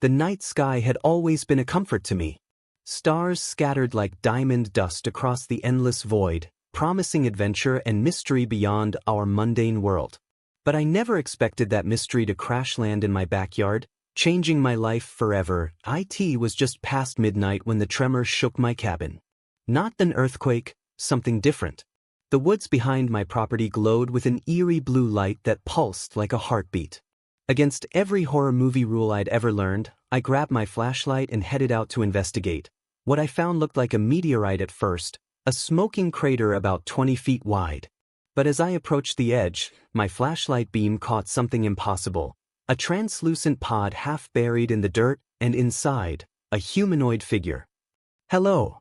The night sky had always been a comfort to me. Stars scattered like diamond dust across the endless void, promising adventure and mystery beyond our mundane world. But I never expected that mystery to crash land in my backyard, changing my life forever. It was just past midnight when the tremor shook my cabin. Not an earthquake, something different. The woods behind my property glowed with an eerie blue light that pulsed like a heartbeat. Against every horror movie rule I'd ever learned, I grabbed my flashlight and headed out to investigate. What I found looked like a meteorite at first, a smoking crater about 20 feet wide. But as I approached the edge, my flashlight beam caught something impossible. A translucent pod half buried in the dirt, and inside, a humanoid figure. "Hello,"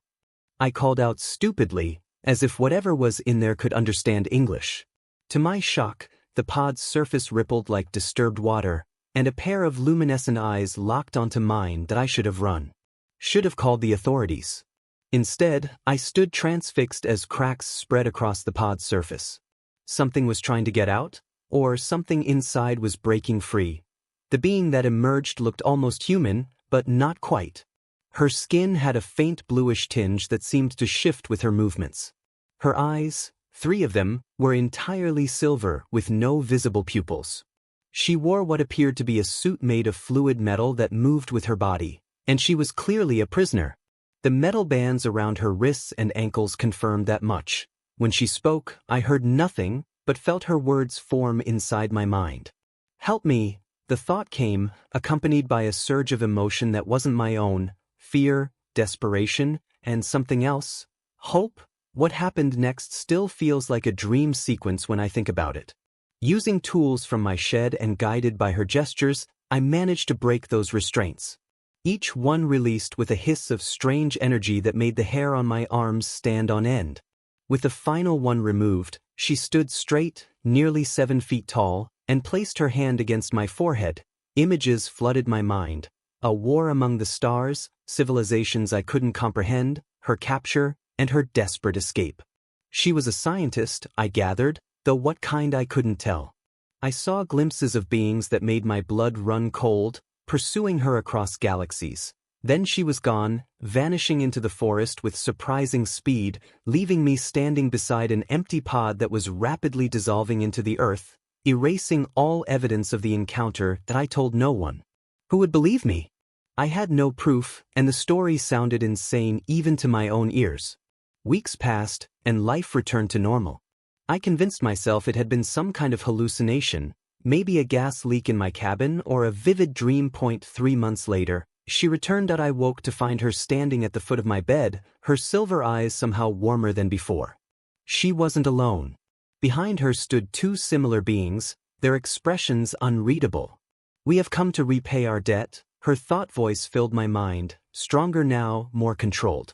I called out stupidly, as if whatever was in there could understand English. To my shock, the pod's surface rippled like disturbed water, and a pair of luminescent eyes locked onto mine that I should have run. Should have called the authorities. Instead, I stood transfixed as cracks spread across the pod's surface. Something was trying to get out, or something inside was breaking free. The being that emerged looked almost human, but not quite. Her skin had a faint bluish tinge that seemed to shift with her movements. Her eyes, 3 of them, were entirely silver with no visible pupils. She wore what appeared to be a suit made of fluid metal that moved with her body, and she was clearly a prisoner. The metal bands around her wrists and ankles confirmed that much. When she spoke, I heard nothing, but felt her words form inside my mind. "Help me," the thought came, accompanied by a surge of emotion that wasn't my own, fear, desperation, and something else, hope. What happened next still feels like a dream sequence when I think about it. Using tools from my shed and guided by her gestures, I managed to break those restraints. Each one released with a hiss of strange energy that made the hair on my arms stand on end. With the final one removed, she stood straight, nearly 7 feet tall, and placed her hand against my forehead. Images flooded my mind. A war among the stars, civilizations I couldn't comprehend, her capture, and her desperate escape. She was a scientist, I gathered, though what kind I couldn't tell. I saw glimpses of beings that made my blood run cold, pursuing her across galaxies. Then she was gone, vanishing into the forest with surprising speed, leaving me standing beside an empty pod that was rapidly dissolving into the earth, erasing all evidence of the encounter that I told no one. Who would believe me? I had no proof, and the story sounded insane even to my own ears. Weeks passed, and life returned to normal. I convinced myself it had been some kind of hallucination, maybe a gas leak in my cabin or a vivid dream. 3 months later, she returned and I woke to find her standing at the foot of my bed, her silver eyes somehow warmer than before. She wasn't alone. Behind her stood 2 similar beings, their expressions unreadable. "We have come to repay our debt," her thought voice filled my mind, stronger now, more controlled.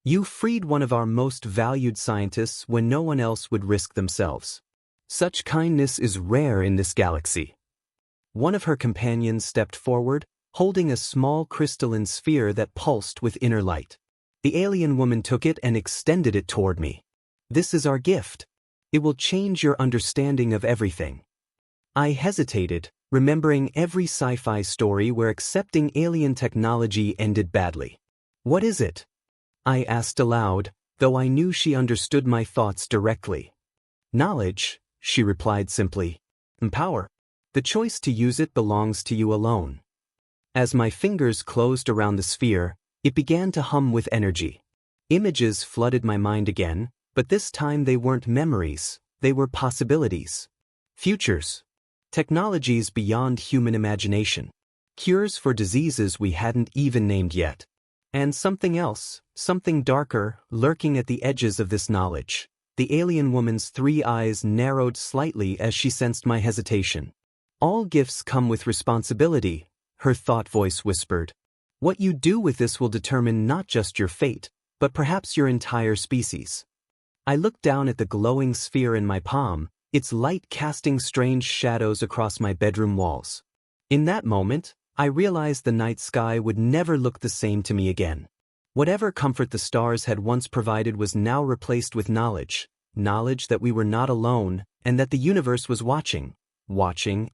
"You freed one of our most valued scientists when no one else would risk themselves. Such kindness is rare in this galaxy." One of her companions stepped forward, holding a small crystalline sphere that pulsed with inner light. The alien woman took it and extended it toward me. "This is our gift. It will change your understanding of everything." I hesitated, remembering every sci-fi story where accepting alien technology ended badly. "What is it?" I asked aloud, though I knew she understood my thoughts directly. "Knowledge," she replied simply. "And power. The choice to use it belongs to you alone." As my fingers closed around the sphere, it began to hum with energy. Images flooded my mind again, but this time they weren't memories, they were possibilities. Futures. Technologies beyond human imagination. Cures for diseases we hadn't even named yet. And something else, something darker, lurking at the edges of this knowledge. The alien woman's 3 eyes narrowed slightly as she sensed my hesitation. "All gifts come with responsibility," her thought voice whispered. "What you do with this will determine not just your fate, but perhaps your entire species." I looked down at the glowing sphere in my palm, its light casting strange shadows across my bedroom walls. In that moment, I realized the night sky would never look the same to me again. Whatever comfort the stars had once provided was now replaced with knowledge that we were not alone, and that the universe was watching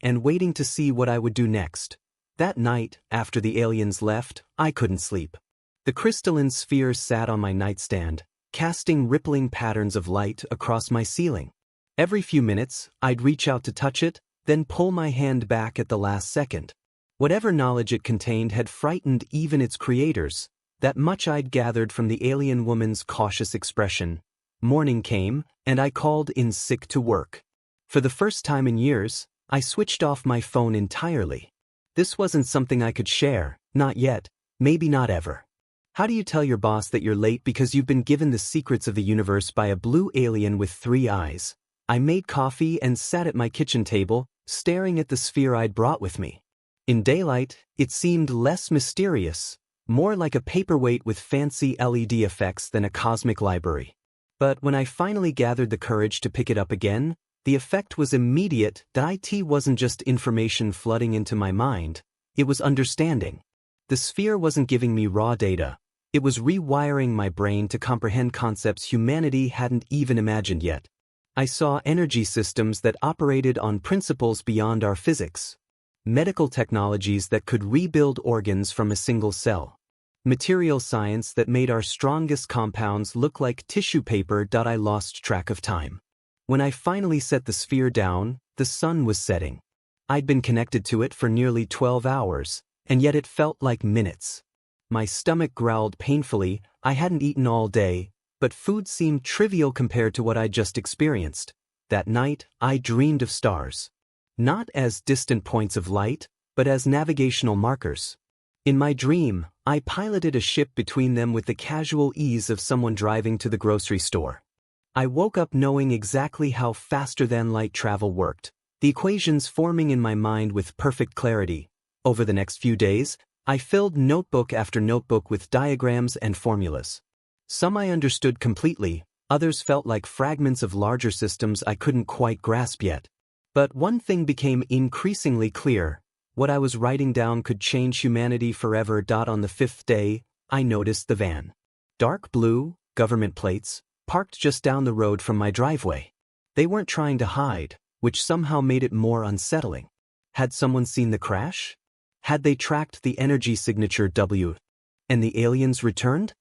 and waiting to see what I would do next. That night, after the aliens left, I couldn't sleep. The crystalline sphere sat on my nightstand, casting rippling patterns of light across my ceiling. Every few minutes, I'd reach out to touch it, then pull my hand back at the last second. Whatever knowledge it contained had frightened even its creators. That much I'd gathered from the alien woman's cautious expression. Morning came, and I called in sick to work. For the first time in years, I switched off my phone entirely. This wasn't something I could share, not yet, maybe not ever. How do you tell your boss that you're late because you've been given the secrets of the universe by a blue alien with 3 eyes? I made coffee and sat at my kitchen table, staring at the sphere I'd brought with me. In daylight, it seemed less mysterious, more like a paperweight with fancy LED effects than a cosmic library. But when I finally gathered the courage to pick it up again, the effect was immediate. The IT wasn't just information flooding into my mind, it was understanding. The sphere wasn't giving me raw data, it was rewiring my brain to comprehend concepts humanity hadn't even imagined yet. I saw energy systems that operated on principles beyond our physics. Medical technologies that could rebuild organs from a single cell. Material science that made our strongest compounds look like tissue paper. I lost track of time. When I finally set the sphere down, the sun was setting. I'd been connected to it for nearly 12 hours, and yet it felt like minutes. My stomach growled painfully. I hadn't eaten all day, but food seemed trivial compared to what I'd just experienced. That night, I dreamed of stars. Not as distant points of light, but as navigational markers. In my dream, I piloted a ship between them with the casual ease of someone driving to the grocery store. I woke up knowing exactly how faster-than-light travel worked, the equations forming in my mind with perfect clarity. Over the next few days, I filled notebook after notebook with diagrams and formulas. Some I understood completely, others felt like fragments of larger systems I couldn't quite grasp yet. But one thing became increasingly clear: what I was writing down could change humanity forever. On the 5th day, I noticed the van. Dark blue, government plates, parked just down the road from my driveway. They weren't trying to hide, which somehow made it more unsettling. Had someone seen the crash? Had they tracked the energy signature W, and the aliens returned?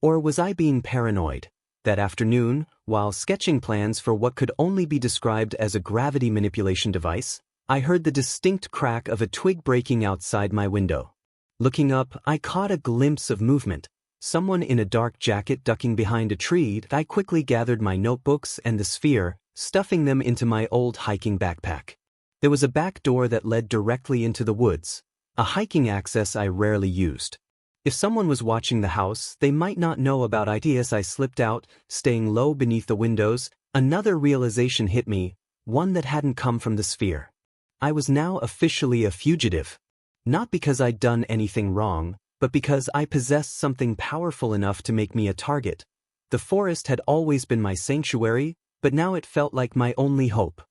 Or was I being paranoid? That afternoon, while sketching plans for what could only be described as a gravity manipulation device, I heard the distinct crack of a twig breaking outside my window. Looking up, I caught a glimpse of movement. Someone in a dark jacket ducking behind a tree. I quickly gathered my notebooks and the sphere, stuffing them into my old hiking backpack. There was a back door that led directly into the woods, a hiking access I rarely used. If someone was watching the house, they might not know about it. As I slipped out, staying low beneath the windows, another realization hit me, one that hadn't come from the sphere. I was now officially a fugitive. Not because I'd done anything wrong, but because I possessed something powerful enough to make me a target. The forest had always been my sanctuary, but now it felt like my only hope.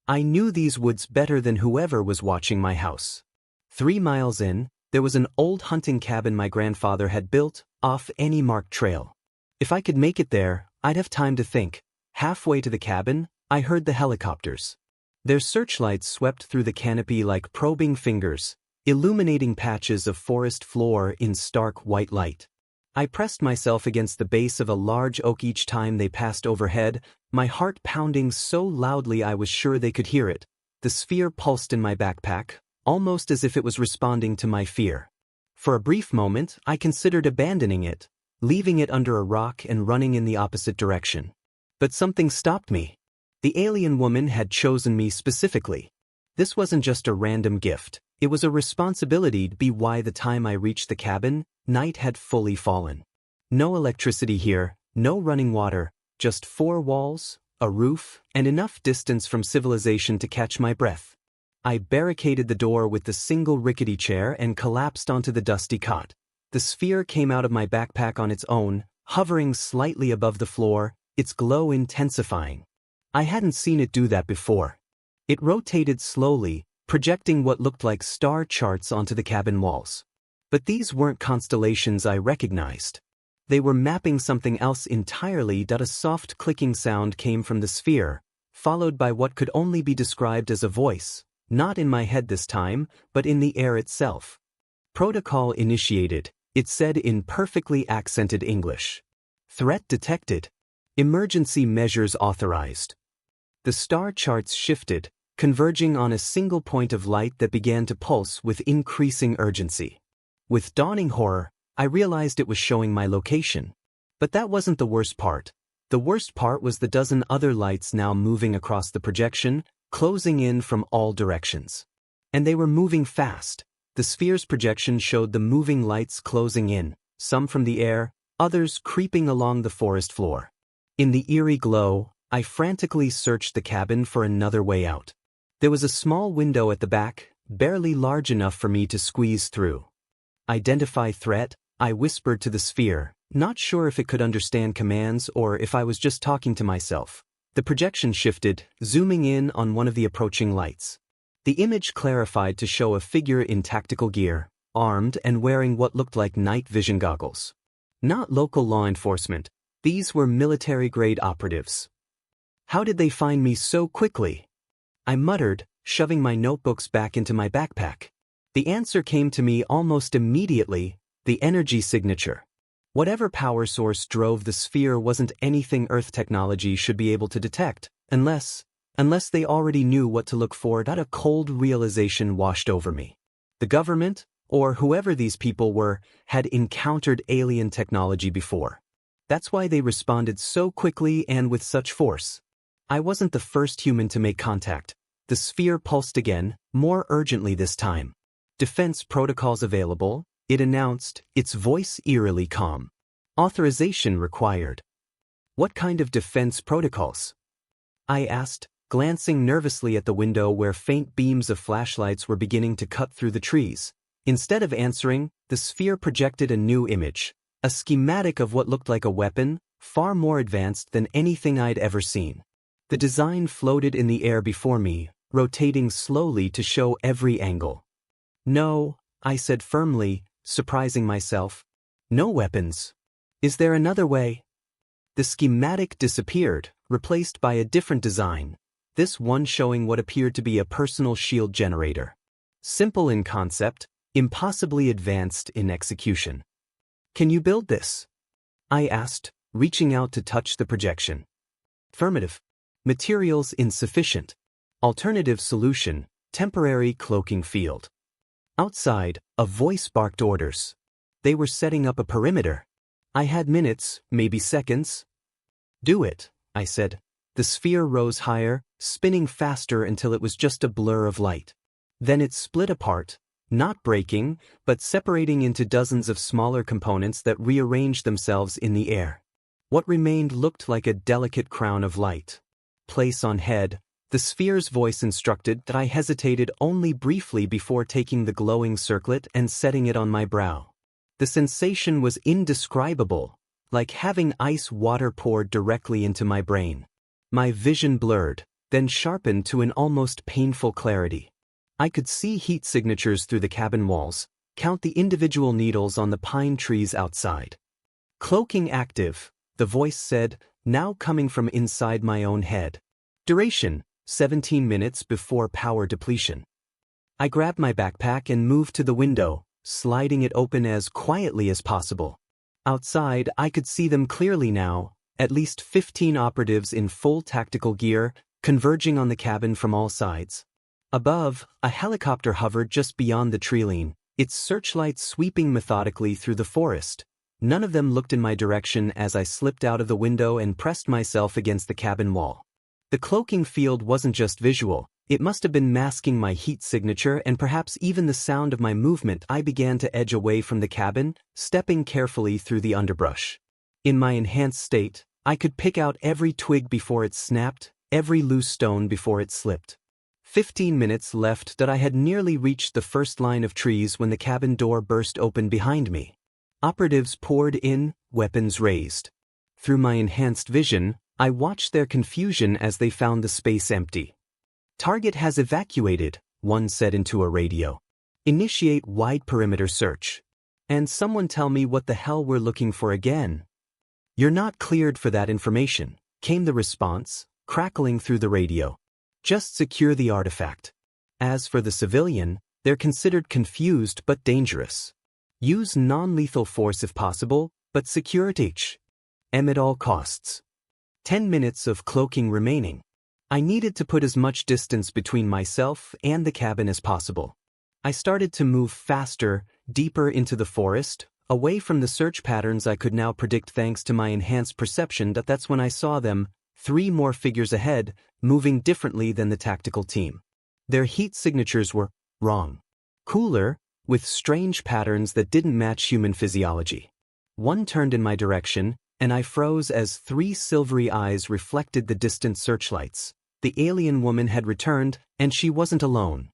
I knew these woods better than whoever was watching my house. 3 miles in, there was an old hunting cabin my grandfather had built, off any marked trail. If I could make it there, I'd have time to think. Halfway to the cabin, I heard the helicopters. Their searchlights swept through the canopy like probing fingers, illuminating patches of forest floor in stark white light. I pressed myself against the base of a large oak each time they passed overhead, my heart pounding so loudly I was sure they could hear it. The sphere pulsed in my backpack, almost as if it was responding to my fear. For a brief moment, I considered abandoning it, leaving it under a rock and running in the opposite direction. But something stopped me. The alien woman had chosen me specifically. This wasn't just a random gift, it was a responsibility. By the time I reached the cabin, night had fully fallen. No electricity here, no running water, just 4 walls, a roof, and enough distance from civilization to catch my breath. I barricaded the door with the single rickety chair and collapsed onto the dusty cot. The sphere came out of my backpack on its own, hovering slightly above the floor, its glow intensifying. I hadn't seen it do that before. It rotated slowly, projecting what looked like star charts onto the cabin walls. But these weren't constellations I recognized. They were mapping something else entirely. A soft clicking sound came from the sphere, followed by what could only be described as a voice. Not in my head this time, but in the air itself. Protocol initiated, it said in perfectly accented English. Threat detected. Emergency measures authorized. The star charts shifted, converging on a single point of light that began to pulse with increasing urgency. With dawning horror, I realized it was showing my location. But that wasn't the worst part. The worst part was the dozen other lights now moving across the projection, closing in from all directions. And they were moving fast. The sphere's projection showed the moving lights closing in, some from the air, others creeping along the forest floor. In the eerie glow, I frantically searched the cabin for another way out. There was a small window at the back, barely large enough for me to squeeze through. Identify threat, I whispered to the sphere, not sure if it could understand commands or if I was just talking to myself. The projection shifted, zooming in on one of the approaching lights. The image clarified to show a figure in tactical gear, armed and wearing what looked like night vision goggles. Not local law enforcement, these were military-grade operatives. How did they find me so quickly? I muttered, shoving my notebooks back into my backpack. The answer came to me almost immediately: the energy signature. Whatever power source drove the sphere wasn't anything Earth technology should be able to detect, unless they already knew what to look for. A cold realization washed over me. The government, or whoever these people were, had encountered alien technology before. That's why they responded so quickly and with such force. I wasn't the first human to make contact. The sphere pulsed again, more urgently this time. Defense protocols available, it announced, its voice eerily calm. Authorization required. What kind of defense protocols? I asked, glancing nervously at the window where faint beams of flashlights were beginning to cut through the trees. Instead of answering, the sphere projected a new image, a schematic of what looked like a weapon, far more advanced than anything I'd ever seen. The design floated in the air before me, rotating slowly to show every angle. No, I said firmly, surprising myself. No weapons. Is there another way? The schematic disappeared, replaced by a different design, this one showing what appeared to be a personal shield generator. Simple in concept, impossibly advanced in execution. Can you build this? I asked, reaching out to touch the projection. Affirmative. Materials insufficient. Alternative solution, temporary cloaking field. Outside, a voice barked orders. They were setting up a perimeter. I had minutes, maybe seconds. Do it, I said. The sphere rose higher, spinning faster until it was just a blur of light. Then it split apart, not breaking, but separating into dozens of smaller components that rearranged themselves in the air. What remained looked like a delicate crown of light. Place on head, the sphere's voice instructed that I hesitated only briefly before taking the glowing circlet and setting it on my brow. The sensation was indescribable, like having ice water poured directly into my brain. My vision blurred, then sharpened to an almost painful clarity. I could see heat signatures through the cabin walls, count the individual needles on the pine trees outside. Cloaking active, the voice said, now coming from inside my own head. Duration, 17 minutes before power depletion. I grabbed my backpack and moved to the window, sliding it open as quietly as possible. Outside, I could see them clearly now, at least 15 operatives in full tactical gear, converging on the cabin from all sides. Above, a helicopter hovered just beyond the treeline, its searchlight sweeping methodically through the forest. None of them looked in my direction as I slipped out of the window and pressed myself against the cabin wall. The cloaking field wasn't just visual, it must have been masking my heat signature and perhaps even the sound of my movement. I began to edge away from the cabin, stepping carefully through the underbrush. In my enhanced state, I could pick out every twig before it snapped, every loose stone before it slipped. 15 minutes left that I had nearly reached the first line of trees when the cabin door burst open behind me. Operatives poured in, weapons raised. Through my enhanced vision, I watched their confusion as they found the space empty. Target has evacuated, one said into a radio. Initiate wide perimeter search. And someone tell me what the hell we're looking for again. You're not cleared for that information, came the response, crackling through the radio. Just secure the artifact. As for the civilian, They're considered confused but dangerous. Use non-lethal force if possible, but secure HFY at all costs. 10 minutes of cloaking remaining. I needed to put as much distance between myself and the cabin as possible. I started to move faster, deeper into the forest, away from the search patterns I could now predict thanks to my enhanced perception. That's when I saw them, 3 more figures ahead, moving differently than the tactical team. Their heat signatures were wrong. Cooler, with strange patterns that didn't match human physiology. One turned in my direction, and I froze as 3 silvery eyes reflected the distant searchlights. The alien woman had returned, and she wasn't alone.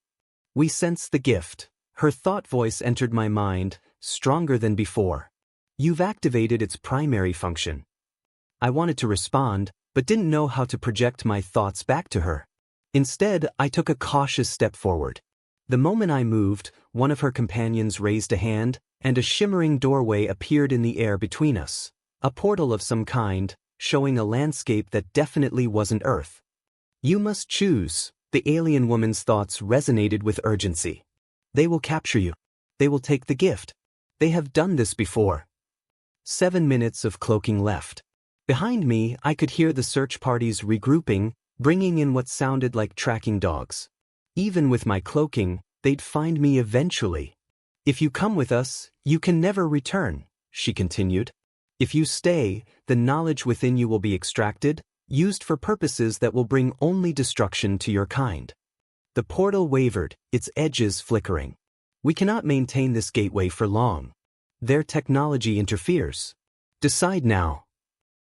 We sensed the gift. Her thought voice entered my mind, stronger than before. You've activated its primary function. I wanted to respond, but didn't know how to project my thoughts back to her. Instead, I took a cautious step forward. The moment I moved, one of her companions raised a hand, and a shimmering doorway appeared in the air between us. A portal of some kind, showing a landscape that definitely wasn't Earth. You must choose. The alien woman's thoughts resonated with urgency. They will capture you. They will take the gift. They have done this before. 7 minutes of cloaking left. Behind me, I could hear the search parties regrouping, bringing in what sounded like tracking dogs. Even with my cloaking, they'd find me eventually. If you come with us, you can never return, she continued. If you stay, the knowledge within you will be extracted, used for purposes that will bring only destruction to your kind. The portal wavered, its edges flickering. We cannot maintain this gateway for long. Their technology interferes. Decide now.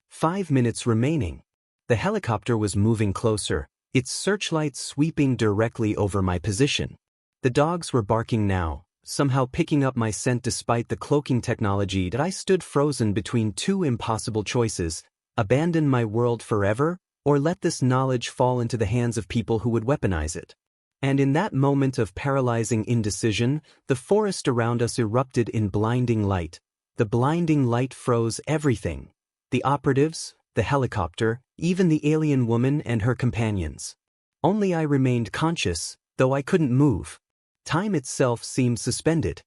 5 minutes remaining. The helicopter was moving closer, its searchlights sweeping directly over my position. The dogs were barking now, somehow picking up my scent despite the cloaking technology. That I stood frozen between 2 impossible choices: abandon my world forever, or let this knowledge fall into the hands of people who would weaponize it. And in that moment of paralyzing indecision, the forest around us erupted in blinding light. The blinding light froze everything. The operatives, the helicopter, even the alien woman and her companions. Only I remained conscious, though I couldn't move. Time itself seemed suspended.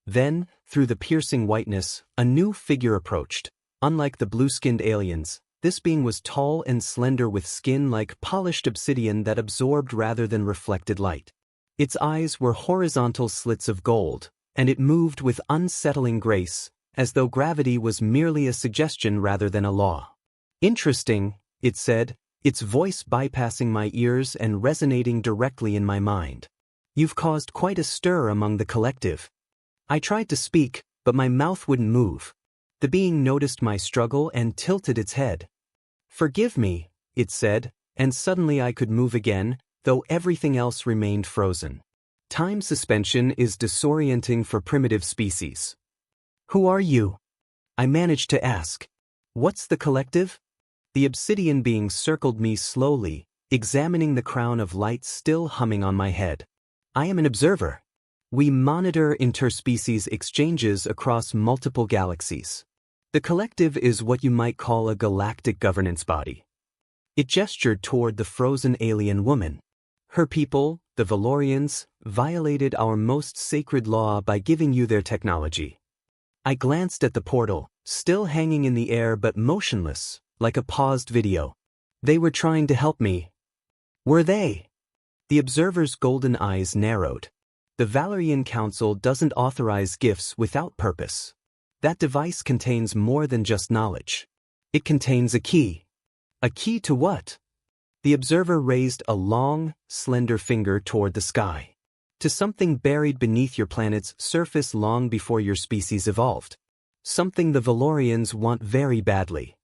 Then, through the piercing whiteness, a new figure approached. Unlike the blue-skinned aliens, this being was tall and slender with skin like polished obsidian that absorbed rather than reflected light. Its eyes were horizontal slits of gold, and it moved with unsettling grace, as though gravity was merely a suggestion rather than a law. Interesting, it said, its voice bypassing my ears and resonating directly in my mind. You've caused quite a stir among the collective. I tried to speak, but my mouth wouldn't move. The being noticed my struggle and tilted its head. Forgive me, it said, and suddenly I could move again, though everything else remained frozen. Time suspension is disorienting for primitive species. Who are you? I managed to ask. What's the collective? The obsidian being circled me slowly, examining the crown of light still humming on my head. I am an observer. We monitor interspecies exchanges across multiple galaxies. The collective is what you might call a galactic governance body. It gestured toward the frozen alien woman. Her people, the Valorians, violated our most sacred law by giving you their technology. I glanced at the portal, still hanging in the air but motionless, like a paused video. They were trying to help me. Were they? The observer's golden eyes narrowed. The Valorian Council doesn't authorize gifts without purpose. That device contains more than just knowledge. It contains a key. A key to what? The observer raised a long, slender finger toward the sky. To something buried beneath your planet's surface long before your species evolved. Something the Valorians want very badly.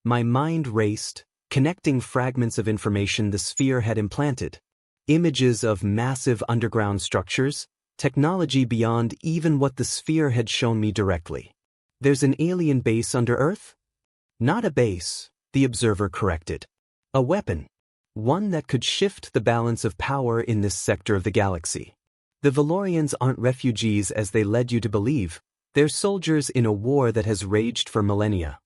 My mind raced, connecting fragments of information the sphere had implanted. Images of massive underground structures, technology beyond even what the sphere had shown me directly. There's an alien base under Earth? Not a base, the observer corrected. A weapon. One that could shift the balance of power in this sector of the galaxy. The Valorians aren't refugees as they led you to believe. They're soldiers in a war that has raged for millennia.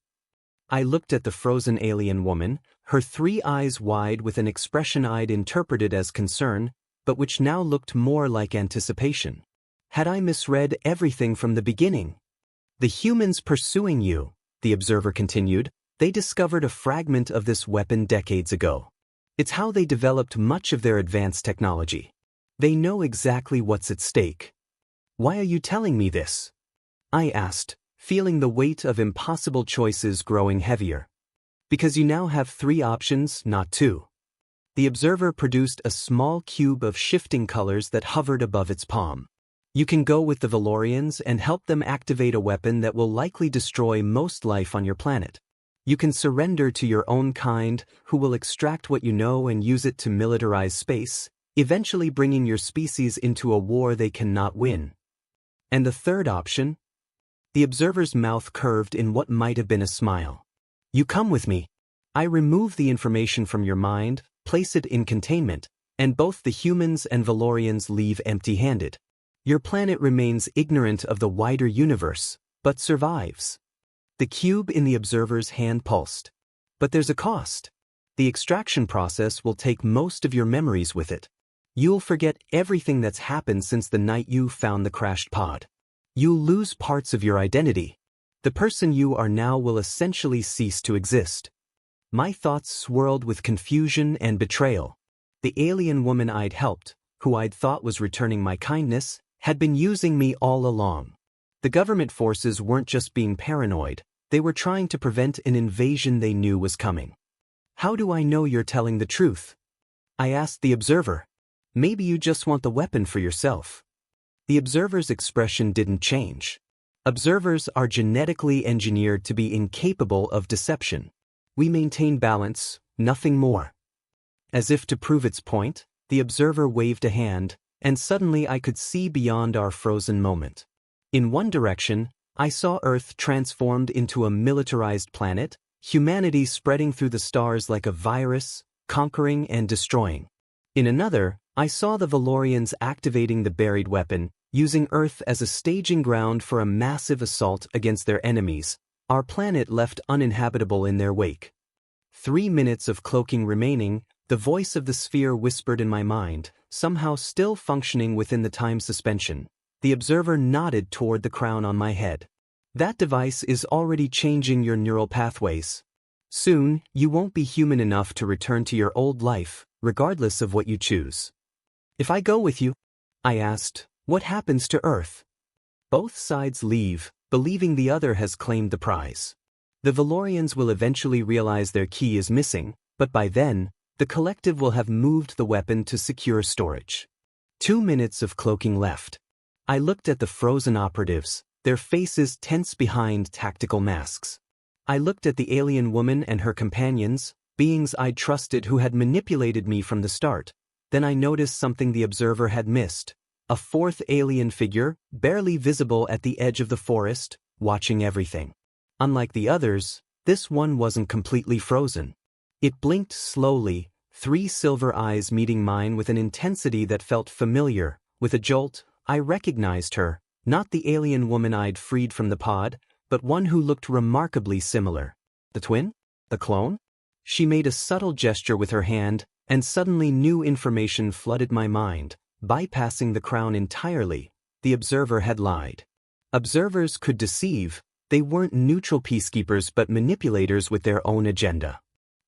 I looked at the frozen alien woman, her 3 eyes wide with an expression I'd interpreted as concern, but which now looked more like anticipation. Had I misread everything from the beginning? The humans pursuing you, the observer continued, they discovered a fragment of this weapon decades ago. It's how they developed much of their advanced technology. They know exactly what's at stake. Why are you telling me this? I asked, feeling the weight of impossible choices growing heavier. Because you now have 3 options, not 2. The observer produced a small cube of shifting colors that hovered above its palm. You can go with the Valorians and help them activate a weapon that will likely destroy most life on your planet. You can surrender to your own kind, who will extract what you know and use it to militarize space, eventually bringing your species into a war they cannot win. And the third option? The observer's mouth curved in what might have been a smile. You come with me. I remove the information from your mind, place it in containment, and both the humans and Valorians leave empty-handed. Your planet remains ignorant of the wider universe, but survives. The cube in the observer's hand pulsed. But there's a cost. The extraction process will take most of your memories with it. You'll forget everything that's happened since the night you found the crashed pod. You'll lose parts of your identity. The person you are now will essentially cease to exist. My thoughts swirled with confusion and betrayal. The alien woman I'd helped, who I'd thought was returning my kindness, had been using me all along. The government forces weren't just being paranoid, they were trying to prevent an invasion they knew was coming. How do I know you're telling the truth? I asked the observer. Maybe you just want the weapon for yourself. The observer's expression didn't change. Observers are genetically engineered to be incapable of deception. We maintain balance, nothing more. As if to prove its point, the observer waved a hand, and suddenly I could see beyond our frozen moment. In one direction, I saw Earth transformed into a militarized planet, humanity spreading through the stars like a virus, conquering and destroying. In another, I saw the Valorians activating the buried weapon, using Earth as a staging ground for a massive assault against their enemies, our planet left uninhabitable in their wake. 3 minutes of cloaking remaining, the voice of the sphere whispered in my mind, somehow still functioning within the time suspension. The observer nodded toward the crown on my head. That device is already changing your neural pathways. Soon, you won't be human enough to return to your old life, regardless of what you choose. If I go with you, I asked, what happens to Earth? Both sides leave, believing the other has claimed the prize. The Valorians will eventually realize their key is missing, but by then, the collective will have moved the weapon to secure storage. 2 minutes of cloaking left. I looked at the frozen operatives, their faces tense behind tactical masks. I looked at the alien woman and her companions, beings I'd trusted who had manipulated me from the start. Then I noticed something the observer had missed. A fourth alien figure, barely visible at the edge of the forest, watching everything. Unlike the others, this one wasn't completely frozen. It blinked slowly, 3 silver eyes meeting mine with an intensity that felt familiar. With a jolt, I recognized her, not the alien woman I'd freed from the pod, but one who looked remarkably similar. The twin? The clone? She made a subtle gesture with her hand, and suddenly new information flooded my mind, bypassing the crown entirely. The observer had lied. Observers could deceive, they weren't neutral peacekeepers but manipulators with their own agenda.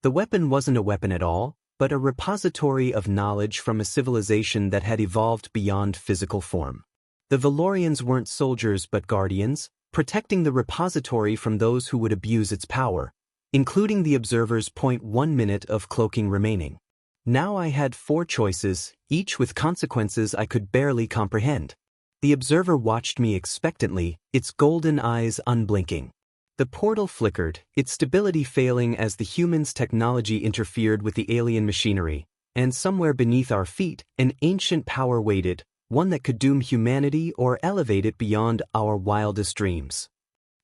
The weapon wasn't a weapon at all, but a repository of knowledge from a civilization that had evolved beyond physical form. The Valorians weren't soldiers but guardians, protecting the repository from those who would abuse its power, including the observer's 0.1 minute of cloaking remaining. Now I had 4 choices, each with consequences I could barely comprehend. The observer watched me expectantly, its golden eyes unblinking. The portal flickered, its stability failing as the humans' technology interfered with the alien machinery, and somewhere beneath our feet, an ancient power waited, one that could doom humanity or elevate it beyond our wildest dreams.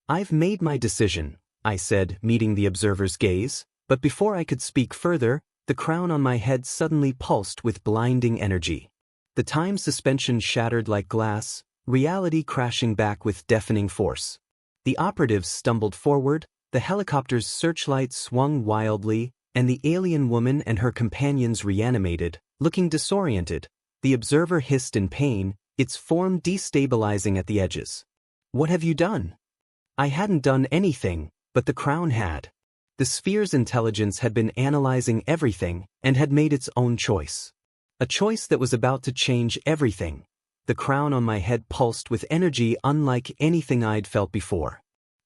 I've made my decision, I said, meeting the observer's gaze, but before I could speak further, the crown on my head suddenly pulsed with blinding energy. The time suspension shattered like glass, reality crashing back with deafening force. The operatives stumbled forward, the helicopter's searchlight swung wildly, and the alien woman and her companions reanimated, looking disoriented, The observer hissed in pain, its form destabilizing at the edges. What have you done? I hadn't done anything, but the crown had. The sphere's intelligence had been analyzing everything and had made its own choice. A choice that was about to change everything. The crown on my head pulsed with energy unlike anything I'd felt before.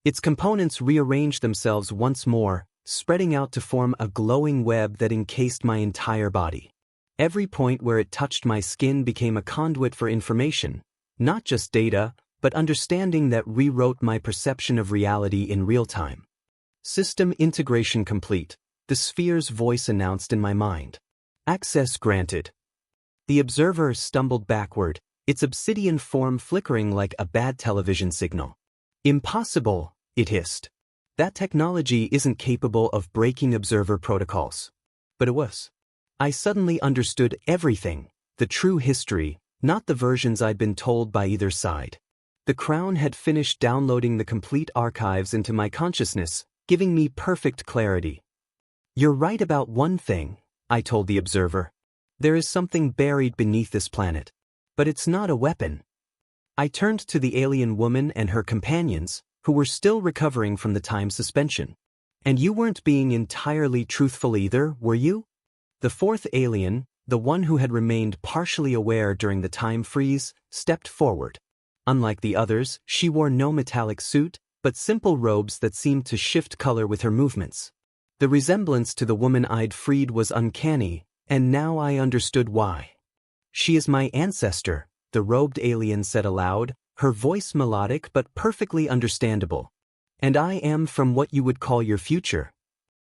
Its components rearranged themselves once more, spreading out to form a glowing web that encased my entire body. Every point where it touched my skin became a conduit for information, not just data, but understanding that rewrote my perception of reality in real time. System integration complete, the sphere's voice announced in my mind. Access granted. The observer stumbled backward, its obsidian form flickering like a bad television signal. Impossible, it hissed. That technology isn't capable of breaking observer protocols. But it was. I suddenly understood everything, the true history, not the versions I'd been told by either side. The crown had finished downloading the complete archives into my consciousness, giving me perfect clarity. You're right about one thing, I told the observer. There is something buried beneath this planet. But it's not a weapon. I turned to the alien woman and her companions, who were still recovering from the time suspension. And you weren't being entirely truthful either, were you? The fourth alien, the one who had remained partially aware during the time freeze, stepped forward. Unlike the others, she wore no metallic suit, but simple robes that seemed to shift color with her movements. The resemblance to the woman I'd freed was uncanny, and now I understood why. She is my ancestor, the robed alien said aloud, her voice melodic but perfectly understandable. And I am from what you would call your future.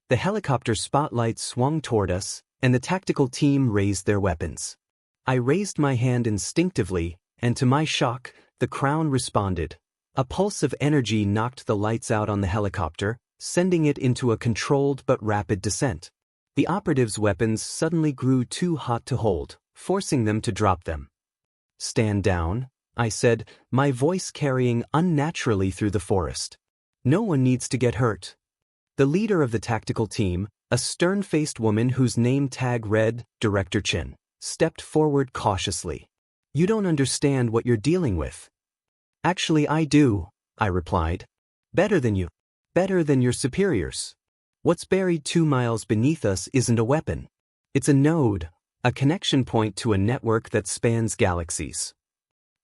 The helicopter spotlight swung toward us, and the tactical team raised their weapons. I raised my hand instinctively, and to my shock, the crown responded. A pulse of energy knocked the lights out on the helicopter, sending it into a controlled but rapid descent. The operatives' weapons suddenly grew too hot to hold, forcing them to drop them. Stand down, I said, my voice carrying unnaturally through the forest. No one needs to get hurt. The leader of the tactical team, a stern-faced woman whose name tag read Director Chen, stepped forward cautiously. You don't understand what you're dealing with. Actually, I do, I replied. Better than you. Better than your superiors. What's buried 2 miles beneath us isn't a weapon. It's a node, a connection point to a network that spans galaxies.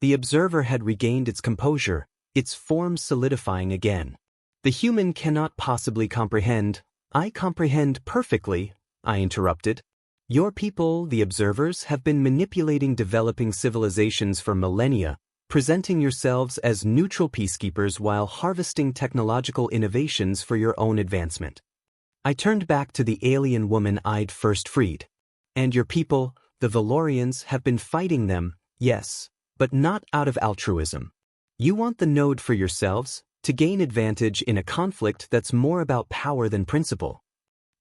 The observer had regained its composure, its form solidifying again. The human cannot possibly comprehend. I comprehend perfectly, I interrupted. Your people, the observers, have been manipulating developing civilizations for millennia, presenting yourselves as neutral peacekeepers while harvesting technological innovations for your own advancement. I turned back to the alien woman I'd first freed. And your people, the Valorians, have been fighting them, yes, but not out of altruism. You want the node for yourselves, to gain advantage in a conflict that's more about power than principle.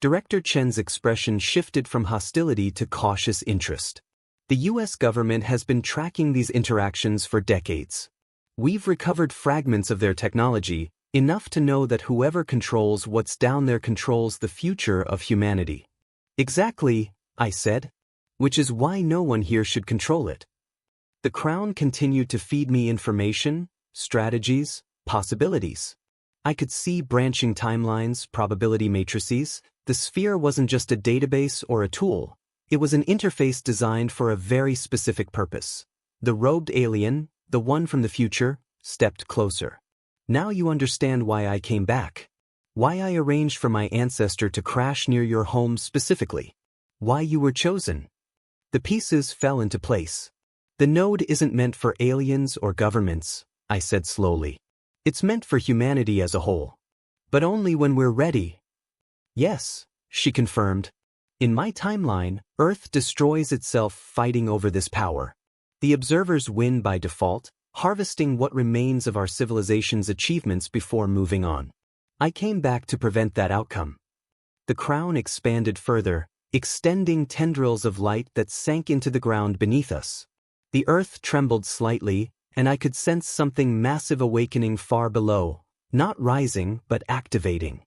Director Chen's expression shifted from hostility to cautious interest. The U.S. government has been tracking these interactions for decades. We've recovered fragments of their technology, enough to know that whoever controls what's down there controls the future of humanity. Exactly, I said. Which is why no one here should control it. The crown continued to feed me information, strategies, possibilities. I could see branching timelines, probability matrices. The sphere wasn't just a database or a tool. It was an interface designed for a very specific purpose. The robed alien, the one from the future, stepped closer. Now you understand why I came back. Why I arranged for my ancestor to crash near your home specifically. Why you were chosen. The pieces fell into place. The node isn't meant for aliens or governments, I said slowly. It's meant for humanity as a whole. But only when we're ready. Yes, she confirmed. In my timeline, Earth destroys itself fighting over this power. The observers win by default, harvesting what remains of our civilization's achievements before moving on. I came back to prevent that outcome. The crown expanded further, extending tendrils of light that sank into the ground beneath us. The Earth trembled slightly, and I could sense something massive awakening far below, not rising but activating.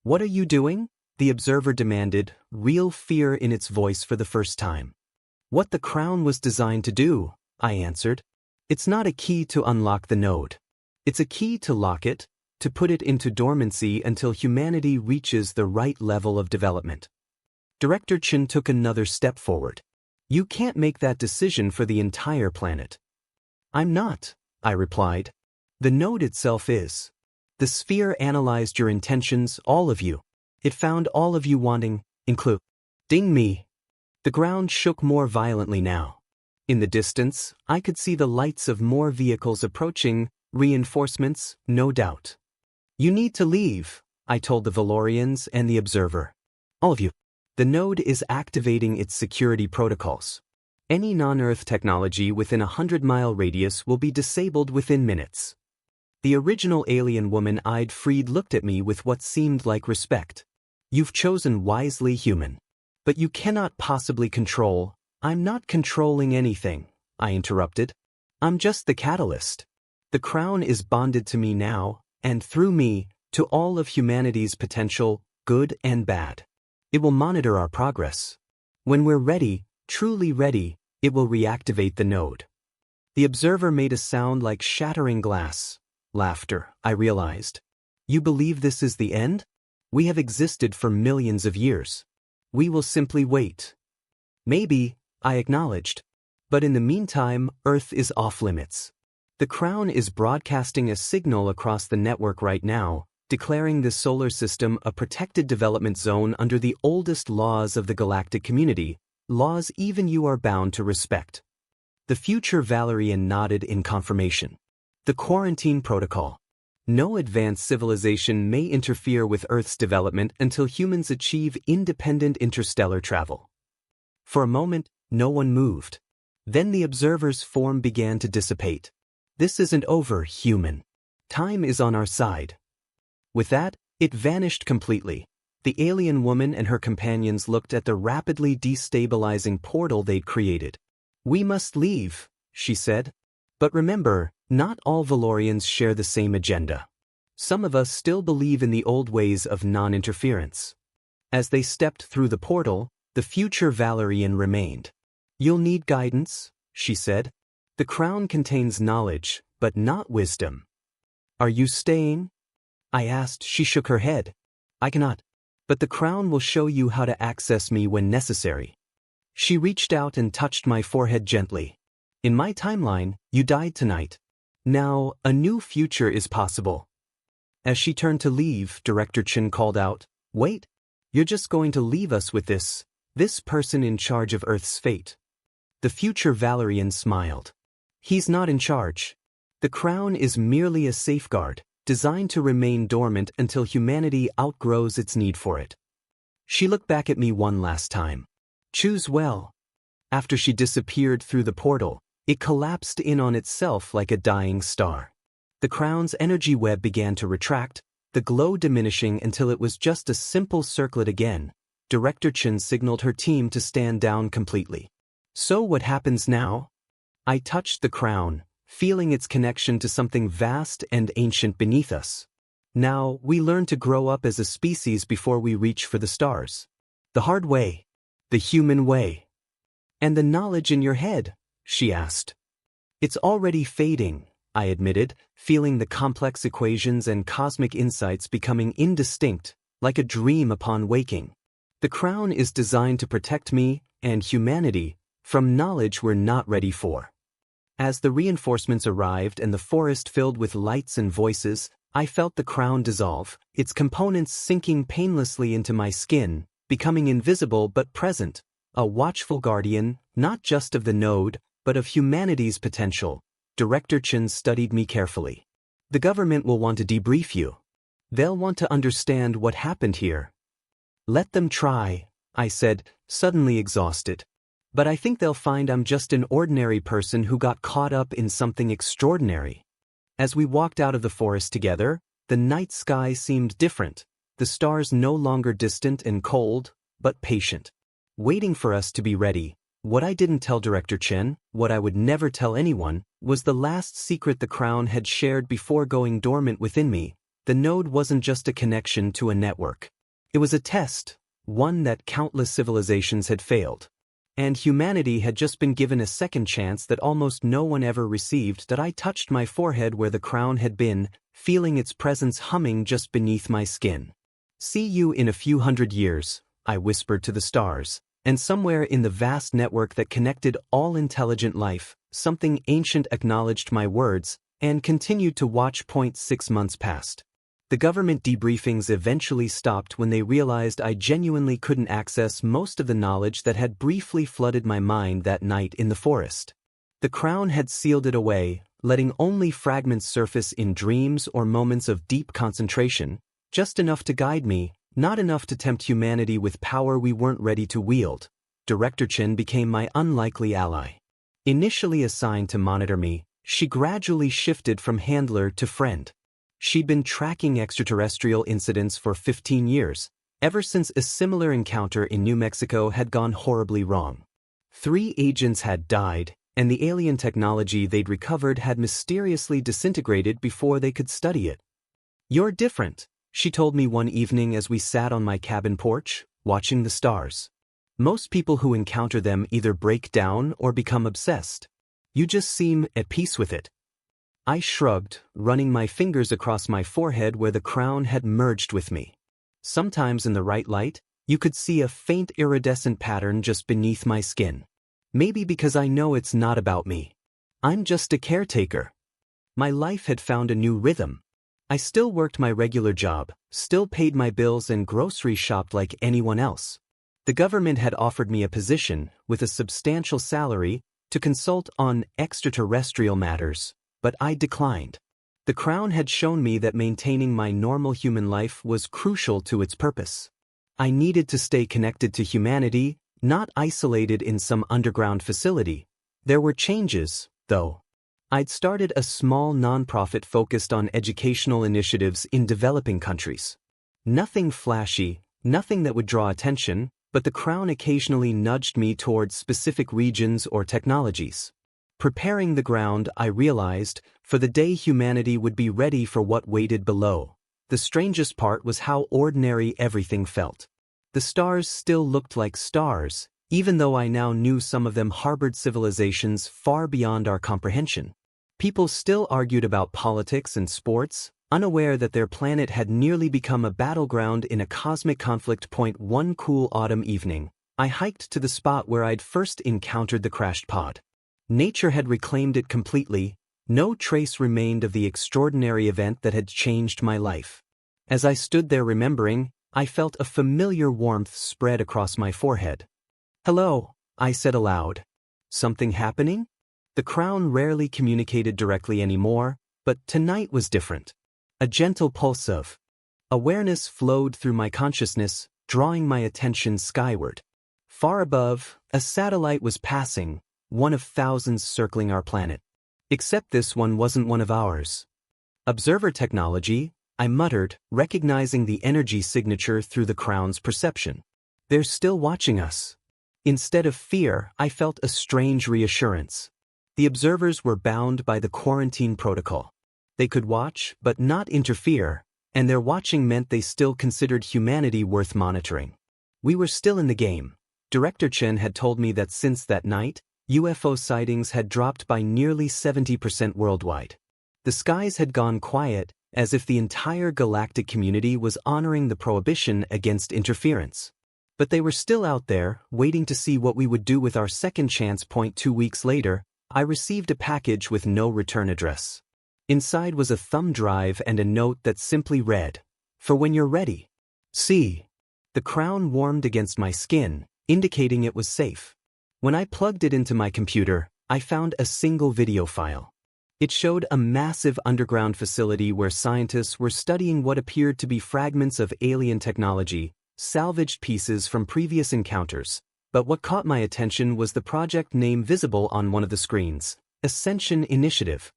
What are you doing? The observer demanded, real fear in its voice for the first time. What the crown was designed to do, I answered. It's not a key to unlock the node. It's a key to lock it, to put it into dormancy until humanity reaches the right level of development. Director Chen took another step forward. You can't make that decision for the entire planet. I'm not, I replied. The node itself is. The sphere analyzed your intentions, all of you. It found all of you wanting, including me. The ground shook more violently now. In the distance, I could see the lights of more vehicles approaching, reinforcements, no doubt. You need to leave, I told the Valorians and the observer. All of you. The node is activating its security protocols. Any non-Earth technology within a 100-mile radius will be disabled within minutes. The original alien woman-eyed Freed looked at me with what seemed like respect. You've chosen wisely, human. But you cannot possibly control. I'm not controlling anything, I interrupted. I'm just the catalyst. The crown is bonded to me now, and through me, to all of humanity's potential, good and bad. It will monitor our progress. When we're ready, truly ready, it will reactivate the node. The observer made a sound like shattering glass. Laughter, I realized. You believe this is the end? We have existed for millions of years. We will simply wait. Maybe, I acknowledged. But in the meantime, Earth is off limits. The crown is broadcasting a signal across the network right now, declaring the solar system a protected development zone under the oldest laws of the galactic community, laws even you are bound to respect. The future Valerian nodded in confirmation. The quarantine protocol. No advanced civilization may interfere with Earth's development until humans achieve independent interstellar travel. For a moment, no one moved. Then the observer's form began to dissipate. This isn't over, human. Time is on our side. With that, it vanished completely. The alien woman and her companions looked at the rapidly destabilizing portal they'd created. We must leave, she said. But remember, not all Valorians share the same agenda. Some of us still believe in the old ways of non-interference. As they stepped through the portal, the future Valerian remained. You'll need guidance, she said. The crown contains knowledge, but not wisdom. Are you staying? I asked. She shook her head. I cannot. But the crown will show you how to access me when necessary. She reached out and touched my forehead gently. In my timeline, you died tonight. Now, a new future is possible. As she turned to leave, Director Chen called out, Wait, you're just going to leave us with this person in charge of Earth's fate. The future Valerian smiled. He's not in charge. The crown is merely a safeguard, designed to remain dormant until humanity outgrows its need for it. She looked back at me one last time. Choose well. After she disappeared through the portal, it collapsed in on itself like a dying star. The crown's energy web began to retract, the glow diminishing until it was just a simple circlet again. Director Chen signaled her team to stand down completely. So what happens now? I touched the crown, feeling its connection to something vast and ancient beneath us. Now, we learn to grow up as a species before we reach for the stars. The hard way. The human way. And the knowledge in your head? She asked. It's already fading, I admitted, feeling the complex equations and cosmic insights becoming indistinct, like a dream upon waking. The crown is designed to protect me, and humanity, from knowledge we're not ready for. As the reinforcements arrived and the forest filled with lights and voices, I felt the crown dissolve, its components sinking painlessly into my skin, becoming invisible but present, a watchful guardian, not just of the node, but of humanity's potential. Director Chen studied me carefully. The government will want to debrief you. They'll want to understand what happened here. Let them try, I said, suddenly exhausted. But I think they'll find I'm just an ordinary person who got caught up in something extraordinary. As we walked out of the forest together, the night sky seemed different, the stars no longer distant and cold, but patient, waiting for us to be ready. What I didn't tell Director Chen, what I would never tell anyone, was the last secret the crown had shared before going dormant within me. The node wasn't just a connection to a network. It was a test, one that countless civilizations had failed. and humanity had just been given a second chance that almost no one ever received. That I touched my forehead where the crown had been, feeling its presence humming just beneath my skin. "See you in a few hundred years," I whispered to the stars, and somewhere in the vast network that connected all intelligent life, something ancient acknowledged my words and continued to watch. 6 months passed. The government debriefings eventually stopped when they realized I genuinely couldn't access most of the knowledge that had briefly flooded my mind that night in the forest. The crown had sealed it away, letting only fragments surface in dreams or moments of deep concentration, just enough to guide me, not enough to tempt humanity with power we weren't ready to wield. Director Chen became my unlikely ally. Initially assigned to monitor me, she gradually shifted from handler to friend. She'd been tracking extraterrestrial incidents for 15 years, ever since a similar encounter in New Mexico had gone horribly wrong. 3 agents had died, and the alien technology they'd recovered had mysteriously disintegrated before they could study it. "You're different," she told me one evening as we sat on my cabin porch, watching the stars. "Most people who encounter them either break down or become obsessed. You just seem at peace with it." I shrugged, running my fingers across my forehead where the crown had merged with me. Sometimes in the right light, you could see a faint iridescent pattern just beneath my skin. Maybe because I know it's not about me. I'm just a caretaker. My life had found a new rhythm. I still worked my regular job, still paid my bills and grocery shopped like anyone else. The government had offered me a position, with a substantial salary, to consult on extraterrestrial matters, but I declined. The crown had shown me that maintaining my normal human life was crucial to its purpose. I needed to stay connected to humanity, not isolated in some underground facility. There were changes, though. I'd started a small nonprofit focused on educational initiatives in developing countries. Nothing flashy, nothing that would draw attention, but the crown occasionally nudged me towards specific regions or technologies. Preparing the ground, I realized, for the day humanity would be ready for what waited below. The strangest part was how ordinary everything felt. The stars still looked like stars, even though I now knew some of them harbored civilizations far beyond our comprehension. People still argued about politics and sports, unaware that their planet had nearly become a battleground in a cosmic conflict. One cool autumn evening, I hiked to the spot where I'd first encountered the crashed pod. Nature had reclaimed it completely, no trace remained of the extraordinary event that had changed my life. As I stood there remembering, I felt a familiar warmth spread across my forehead. "Hello," I said aloud. "Something happening?" The crown rarely communicated directly anymore, but tonight was different. A gentle pulse of awareness flowed through my consciousness, drawing my attention skyward. Far above, a satellite was passing, one of thousands circling our planet. Except this one wasn't one of ours. "Observer technology," I muttered, recognizing the energy signature through the crown's perception. "They're still watching us." Instead of fear, I felt a strange reassurance. The observers were bound by the quarantine protocol. They could watch, but not interfere, and their watching meant they still considered humanity worth monitoring. We were still in the game. Director Chen had told me that since that night, UFO sightings had dropped by nearly 70% worldwide. The skies had gone quiet, as if the entire galactic community was honoring the prohibition against interference. But they were still out there, waiting to see what we would do with our second chance. 2 weeks later, I received a package with no return address. Inside was a thumb drive and a note that simply read, "For when you're ready." See. The crown warmed against my skin, indicating it was safe. When I plugged it into my computer, I found a single video file. It showed a massive underground facility where scientists were studying what appeared to be fragments of alien technology, salvaged pieces from previous encounters. But what caught my attention was the project name visible on one of the screens, Ascension Initiative.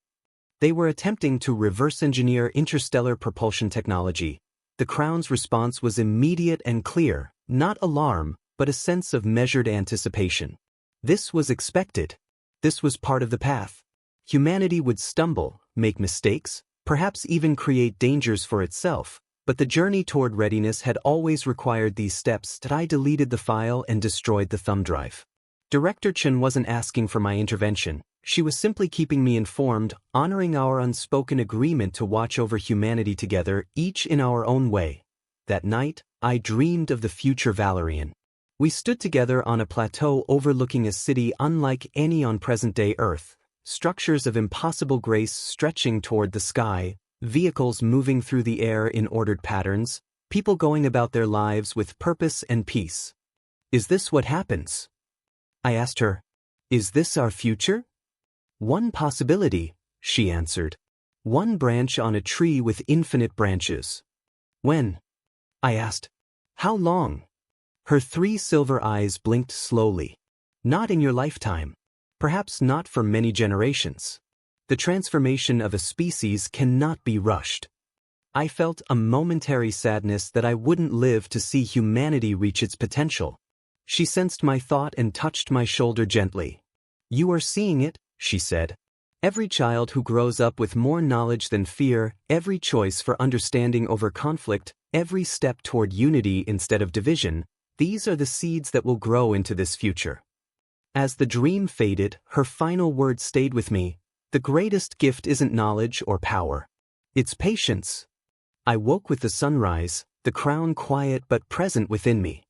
They were attempting to reverse engineer interstellar propulsion technology. The crown's response was immediate and clear, not alarm, but a sense of measured anticipation. This was expected. This was part of the path. Humanity would stumble, make mistakes, perhaps even create dangers for itself, but the journey toward readiness had always required these steps. That I deleted the file and destroyed the thumb drive. Director Chen wasn't asking for my intervention. She was simply keeping me informed, honoring our unspoken agreement to watch over humanity together, each in our own way. That night, I dreamed of the future Valerian. We stood together on a plateau overlooking a city unlike any on present-day Earth, structures of impossible grace stretching toward the sky, vehicles moving through the air in ordered patterns, people going about their lives with purpose and peace. Is this what happens? I asked her. Is this our future? One possibility, she answered. One branch on a tree with infinite branches. When? I asked. How long? Her 3 silver eyes blinked slowly. Not in your lifetime. Perhaps not for many generations. The transformation of a species cannot be rushed. I felt a momentary sadness that I wouldn't live to see humanity reach its potential. She sensed my thought and touched my shoulder gently. You are seeing it, she said. Every child who grows up with more knowledge than fear, every choice for understanding over conflict, every step toward unity instead of division, these are the seeds that will grow into this future. As the dream faded, her final words stayed with me. The greatest gift isn't knowledge or power. It's patience. I woke with the sunrise, the crown quiet but present within me.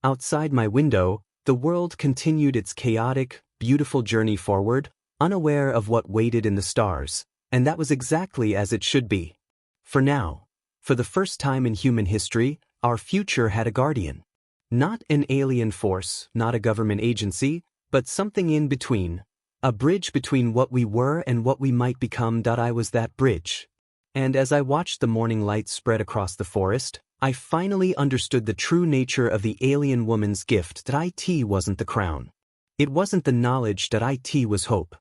Outside my window, the world continued its chaotic, beautiful journey forward, unaware of what waited in the stars, and that was exactly as it should be. For now, for the first time in human history, our future had a guardian. Not an alien force, not a government agency, but something in between. A bridge between what we were and what we might become. I was that bridge. And as I watched the morning light spread across the forest, I finally understood the true nature of the alien woman's gift. That IT wasn't the crown. It wasn't the knowledge. That IT was hope.